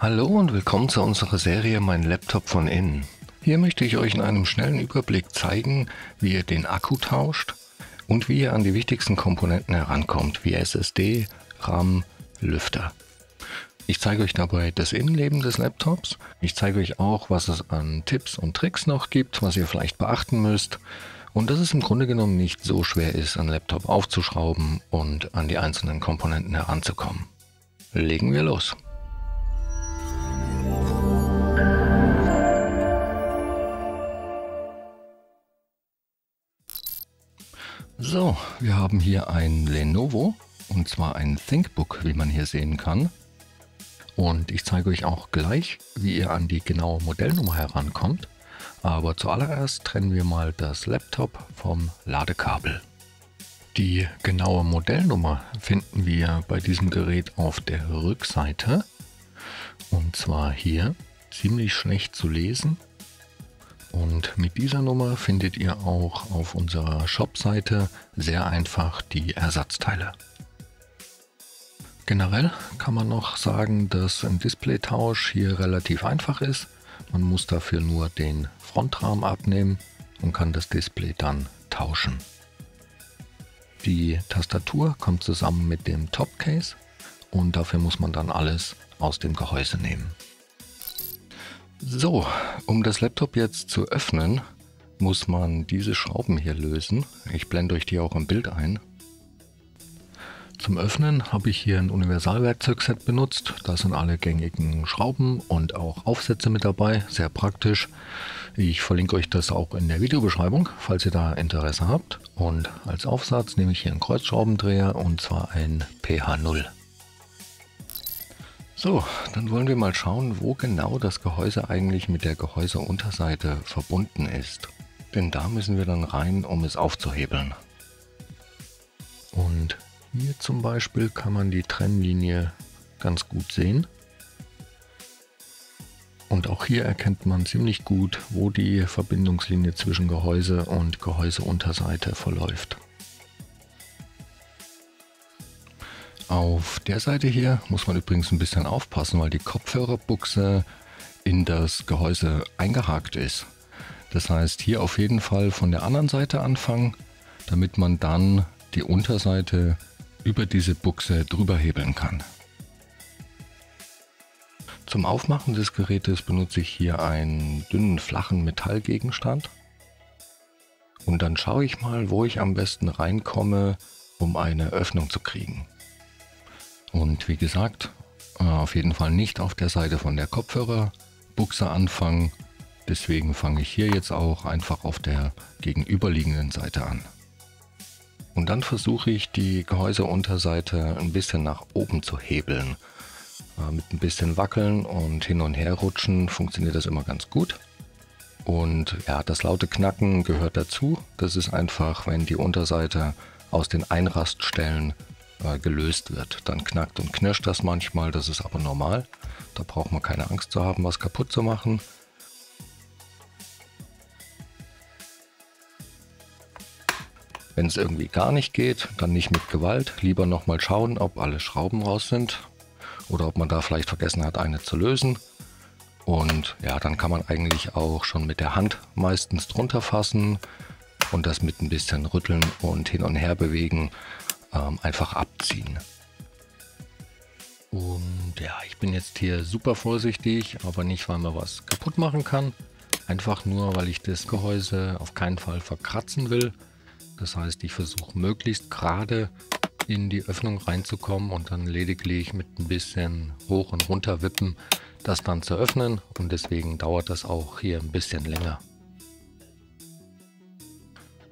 Hallo und willkommen zu unserer Serie Mein Laptop von innen. Hier möchte ich euch in einem schnellen Überblick zeigen, wie ihr den Akku tauscht und wie ihr an die wichtigsten Komponenten herankommt, wie SSD, RAM, Lüfter. Ich zeige euch dabei das Innenleben des Laptops. Ich zeige euch auch, was es an Tipps und Tricks noch gibt, was ihr vielleicht beachten müsst. Und dass es im Grunde genommen nicht so schwer ist, einen Laptop aufzuschrauben und an die einzelnen Komponenten heranzukommen. Legen wir los. So, wir haben hier ein Lenovo, und zwar ein ThinkBook, wie man hier sehen kann. Und ich zeige euch auch gleich, wie ihr an die genaue Modellnummer herankommt. Aber zuallererst trennen wir mal das Laptop vom Ladekabel. Die genaue Modellnummer finden wir bei diesem Gerät auf der Rückseite. Und zwar hier, ziemlich schlecht zu lesen. Und mit dieser Nummer findet ihr auch auf unserer Shop-Seite sehr einfach die Ersatzteile. Generell kann man noch sagen, dass ein Displaytausch hier relativ einfach ist. Man muss dafür nur den Frontrahmen abnehmen und kann das Display dann tauschen. Die Tastatur kommt zusammen mit dem Topcase und dafür muss man dann alles aus dem Gehäuse nehmen. So, um das Laptop jetzt zu öffnen, muss man diese Schrauben hier lösen. Ich blende euch die auch im Bild ein. Zum Öffnen habe ich hier ein Universalwerkzeugset benutzt. Da sind alle gängigen Schrauben und auch Aufsätze mit dabei, sehr praktisch. Ich verlinke euch das auch in der Videobeschreibung, falls ihr da Interesse habt. Und als Aufsatz nehme ich hier einen Kreuzschraubendreher und zwar ein PH0. So, dann wollen wir mal schauen, wo genau das Gehäuse eigentlich mit der Gehäuseunterseite verbunden ist. Denn da müssen wir dann rein, um es aufzuhebeln. Und hier zum Beispiel kann man die Trennlinie ganz gut sehen. Und auch hier erkennt man ziemlich gut, wo die Verbindungslinie zwischen Gehäuse und Gehäuseunterseite verläuft. Auf der Seite hier muss man übrigens ein bisschen aufpassen, weil die Kopfhörerbuchse in das Gehäuse eingehakt ist. Das heißt, hier auf jeden Fall von der anderen Seite anfangen, damit man dann die Unterseite über diese Buchse drüber hebeln kann. Zum Aufmachen des Gerätes benutze ich hier einen dünnen, flachen Metallgegenstand. Und dann schaue ich mal, wo ich am besten reinkomme, um eine Öffnung zu kriegen. Und wie gesagt, auf jeden Fall nicht auf der Seite von der Kopfhörerbuchse anfangen. Deswegen fange ich hier jetzt auch einfach auf der gegenüberliegenden Seite an. Und dann versuche ich die Gehäuseunterseite ein bisschen nach oben zu hebeln. Mit ein bisschen Wackeln und hin und her rutschen funktioniert das immer ganz gut. Und ja, das laute Knacken gehört dazu. Das ist einfach, wenn die Unterseite aus den Einraststellen gelöst wird. Dann knackt und knirscht das manchmal, das ist aber normal. Da braucht man keine Angst zu haben, was kaputt zu machen. Wenn es irgendwie gar nicht geht, dann nicht mit Gewalt. Lieber nochmal schauen, ob alle Schrauben raus sind oder ob man da vielleicht vergessen hat, eine zu lösen. Und ja, dann kann man eigentlich auch schon mit der Hand meistens drunter fassen und das mit ein bisschen rütteln und hin und her bewegen einfach abziehen. Und ja, ich bin jetzt hier super vorsichtig, aber nicht, weil man was kaputt machen kann. Einfach nur, weil ich das Gehäuse auf keinen Fall verkratzen will. Das heißt, ich versuche möglichst gerade in die Öffnung reinzukommen und dann lediglich mit ein bisschen hoch und runter wippen, das dann zu öffnen. Und deswegen dauert das auch hier ein bisschen länger.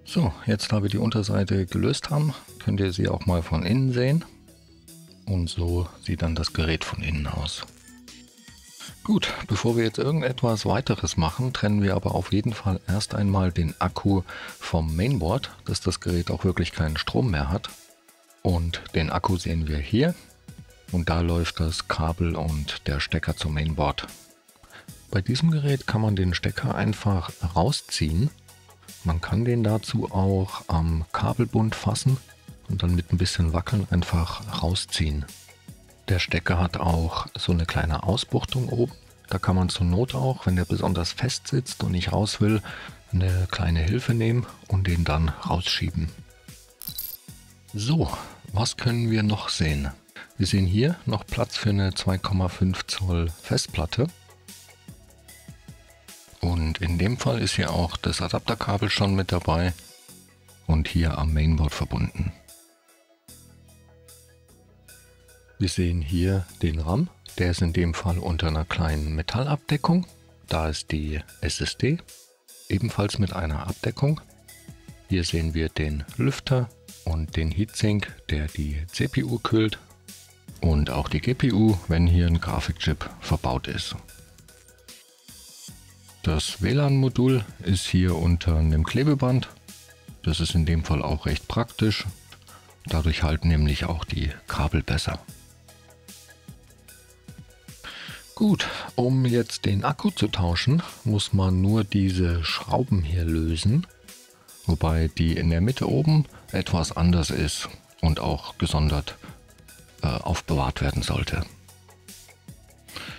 So, jetzt da wir die Unterseite gelöst haben, könnt ihr sie auch mal von innen sehen. Und so sieht dann das Gerät von innen aus. Gut, bevor wir jetzt irgendetwas weiteres machen, trennen wir aber auf jeden Fall erst einmal den Akku vom Mainboard, dass das Gerät auch wirklich keinen Strom mehr hat. Und den Akku sehen wir hier. Und da läuft das Kabel und der Stecker zum Mainboard. Bei diesem Gerät kann man den Stecker einfach rausziehen. Man kann den dazu auch am Kabelbund fassen und dann mit ein bisschen Wackeln einfach rausziehen. Der Stecker hat auch so eine kleine Ausbuchtung oben. Da kann man zur Not auch, wenn der besonders fest sitzt und nicht raus will, eine kleine Hilfe nehmen und den dann rausschieben. So, was können wir noch sehen? Wir sehen hier noch Platz für eine 2,5 Zoll Festplatte. Und in dem Fall ist hier auch das Adapterkabel schon mit dabei und hier am Mainboard verbunden. Wir sehen hier den RAM, der ist in dem Fall unter einer kleinen Metallabdeckung. Da ist die SSD, ebenfalls mit einer Abdeckung. Hier sehen wir den Lüfter und den Heatsink, der die CPU kühlt. Und auch die GPU, wenn hier ein Grafikchip verbaut ist. Das WLAN-Modul ist hier unter einem Klebeband. Das ist in dem Fall auch recht praktisch. Dadurch halten nämlich auch die Kabel besser. Gut, um jetzt den Akku zu tauschen, muss man nur diese Schrauben hier lösen. Wobei die in der Mitte oben etwas anders ist und auch gesondert aufbewahrt werden sollte.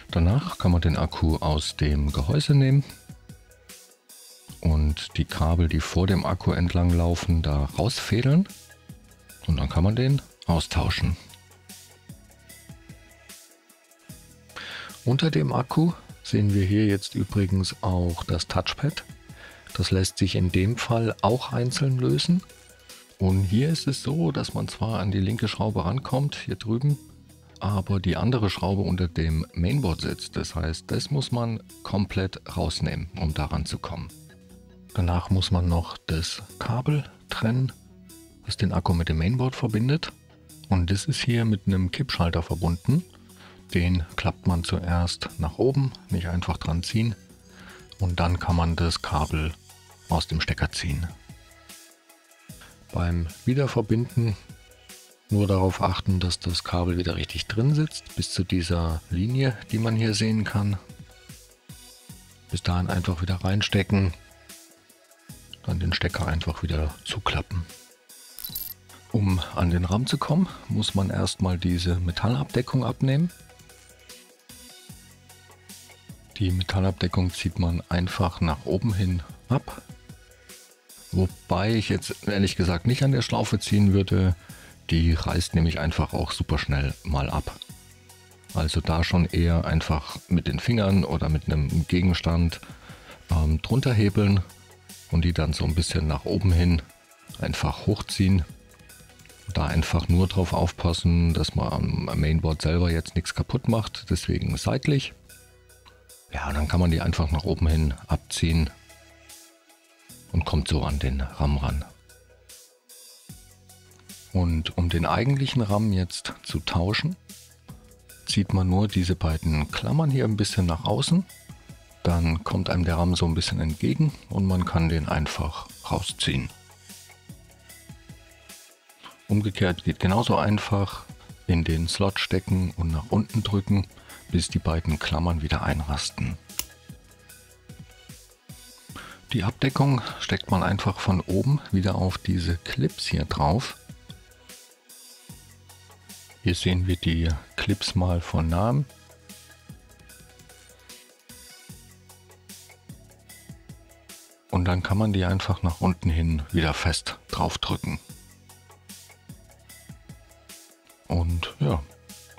Danach kann man den Akku aus dem Gehäuse nehmen und die Kabel, die vor dem Akku entlang laufen, da rausfädeln und dann kann man den austauschen. Unter dem Akku sehen wir hier jetzt übrigens auch das Touchpad. Das lässt sich in dem Fall auch einzeln lösen. Und hier ist es so, dass man zwar an die linke Schraube rankommt, hier drüben, aber die andere Schraube unter dem Mainboard sitzt. Das heißt, das muss man komplett rausnehmen, um daran zu kommen. Danach muss man noch das Kabel trennen, das den Akku mit dem Mainboard verbindet. Und das ist hier mit einem Kippschalter verbunden. Den klappt man zuerst nach oben, nicht einfach dran ziehen. Und dann kann man das Kabel aus dem Stecker ziehen. Beim Wiederverbinden nur darauf achten, dass das Kabel wieder richtig drin sitzt, bis zu dieser Linie, die man hier sehen kann. Bis dahin einfach wieder reinstecken, dann den Stecker einfach wieder zuklappen. Um an den RAM zu kommen, muss man erstmal diese Metallabdeckung abnehmen. Die Metallabdeckung zieht man einfach nach oben hin ab. Wobei ich jetzt ehrlich gesagt nicht an der Schlaufe ziehen würde. Die reißt nämlich einfach auch super schnell mal ab. Also da schon eher einfach mit den Fingern oder mit einem Gegenstand drunter hebeln und die dann so ein bisschen nach oben hin einfach hochziehen. Da einfach nur drauf aufpassen, dass man am Mainboard selber jetzt nichts kaputt macht, deswegen seitlich. Ja, und dann kann man die einfach nach oben hin abziehen und kommt so an den RAM ran. Und um den eigentlichen RAM jetzt zu tauschen, zieht man nur diese beiden Klammern hier ein bisschen nach außen. Dann kommt einem der RAM so ein bisschen entgegen und man kann den einfach rausziehen. Umgekehrt geht genauso einfach, in den Slot stecken und nach unten drücken, bis die beiden Klammern wieder einrasten. Die Abdeckung steckt man einfach von oben wieder auf diese Clips hier drauf. Hier sehen wir die Clips mal von nahem. Und dann kann man die einfach nach unten hin wieder fest drauf drücken. Und ja,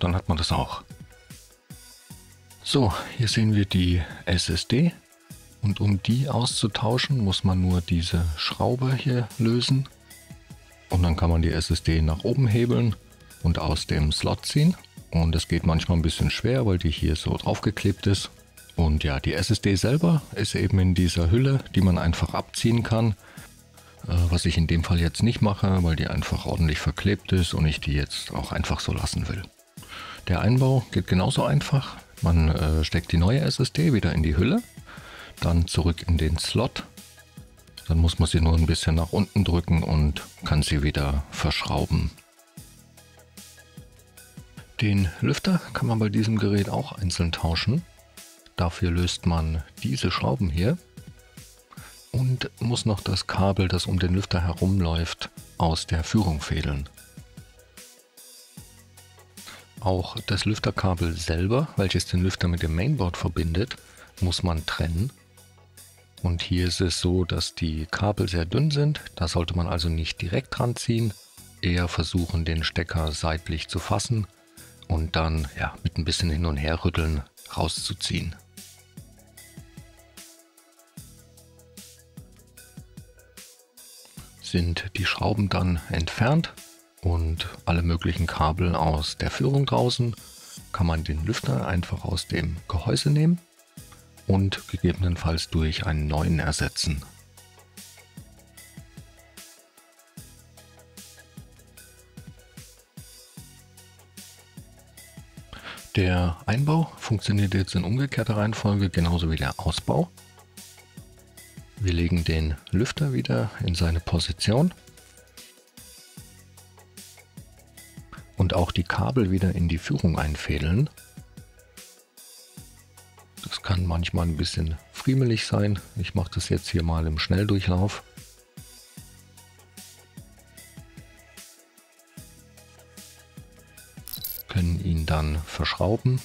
dann hat man das auch. So, hier sehen wir die SSD. Und um die auszutauschen, muss man nur diese Schraube hier lösen. Und dann kann man die SSD nach oben hebeln und aus dem Slot ziehen. Und das geht manchmal ein bisschen schwer, weil die hier so draufgeklebt ist. Und ja, die SSD selber ist eben in dieser Hülle, die man einfach abziehen kann. Was ich in dem Fall jetzt nicht mache, weil die einfach ordentlich verklebt ist und ich die jetzt auch einfach so lassen will. Der Einbau geht genauso einfach. Man steckt die neue SSD wieder in die Hülle, dann zurück in den Slot. Dann muss man sie nur ein bisschen nach unten drücken und kann sie wieder verschrauben. Den Lüfter kann man bei diesem Gerät auch einzeln tauschen. Dafür löst man diese Schrauben hier und muss noch das Kabel, das um den Lüfter herumläuft, aus der Führung fädeln. Auch das Lüfterkabel selber, welches den Lüfter mit dem Mainboard verbindet, muss man trennen. Und hier ist es so, dass die Kabel sehr dünn sind. Da sollte man also nicht direkt dran ziehen, eher versuchen, den Stecker seitlich zu fassen und dann mit ein bisschen hin und her rütteln rauszuziehen. Sind die Schrauben dann entfernt und alle möglichen Kabel aus der Führung draußen, kann man den Lüfter einfach aus dem Gehäuse nehmen und gegebenenfalls durch einen neuen ersetzen. Der Einbau funktioniert jetzt in umgekehrter Reihenfolge genauso wie der Ausbau. Wir legen den Lüfter wieder in seine Position und auch die Kabel wieder in die Führung einfädeln. Das kann manchmal ein bisschen friemelig sein. Ich mache das jetzt hier mal im Schnelldurchlauf. Können ihn dann verschrauben.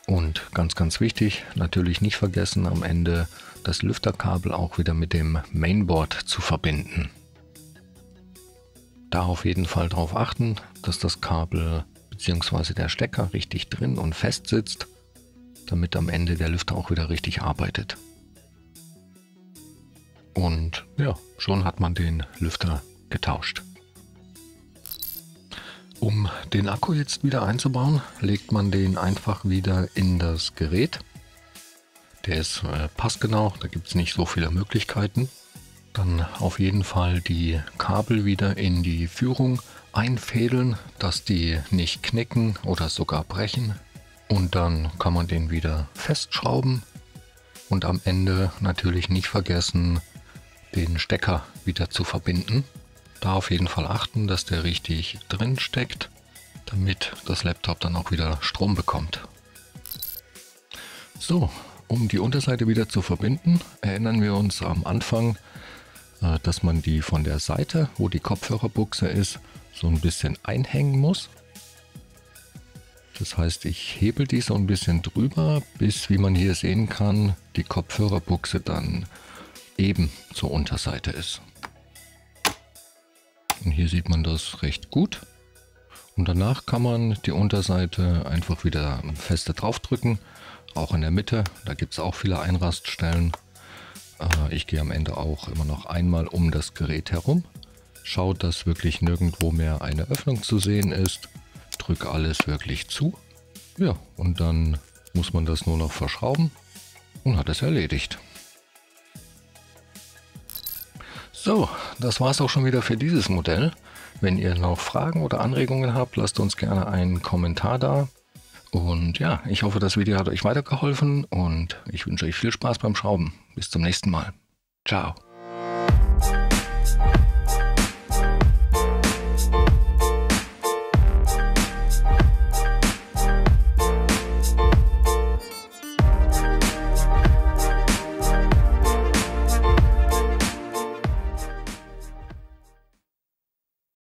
Und ganz wichtig, natürlich nicht vergessen, am Ende das Lüfterkabel auch wieder mit dem Mainboard zu verbinden. Da auf jeden Fall darauf achten, dass das Kabel bzw. der Stecker richtig drin und fest sitzt, damit am Ende der Lüfter auch wieder richtig arbeitet. Und ja, schon hat man den Lüfter getauscht. Um den Akku jetzt wieder einzubauen, legt man den einfach wieder in das Gerät. Der ist passgenau, da gibt es nicht so viele Möglichkeiten. Dann auf jeden Fall die Kabel wieder in die Führung einfädeln, dass die nicht knicken oder sogar brechen. Und dann kann man den wieder festschrauben und am Ende natürlich nicht vergessen, den Stecker wieder zu verbinden. Da auf jeden Fall achten, dass der richtig drin steckt, damit das Laptop dann auch wieder Strom bekommt. So, um die Unterseite wieder zu verbinden, erinnern wir uns am Anfang, dass man die von der Seite, wo die Kopfhörerbuchse ist, so ein bisschen einhängen muss. Das heißt, ich hebel die so ein bisschen drüber, bis, wie man hier sehen kann, die Kopfhörerbuchse dann eben zur Unterseite ist. Und hier sieht man das recht gut. Und danach kann man die Unterseite einfach wieder fester draufdrücken. Auch in der Mitte, da gibt es auch viele Einraststellen. Ich gehe am Ende auch immer noch einmal um das Gerät herum. Schaue, dass wirklich nirgendwo mehr eine Öffnung zu sehen ist. Drücke alles wirklich zu. Ja, und dann muss man das nur noch verschrauben und hat es erledigt. So, das war es auch schon wieder für dieses Modell. Wenn ihr noch Fragen oder Anregungen habt, lasst uns gerne einen Kommentar da. Und ja, ich hoffe, das Video hat euch weitergeholfen und ich wünsche euch viel Spaß beim Schrauben. Bis zum nächsten Mal. Ciao.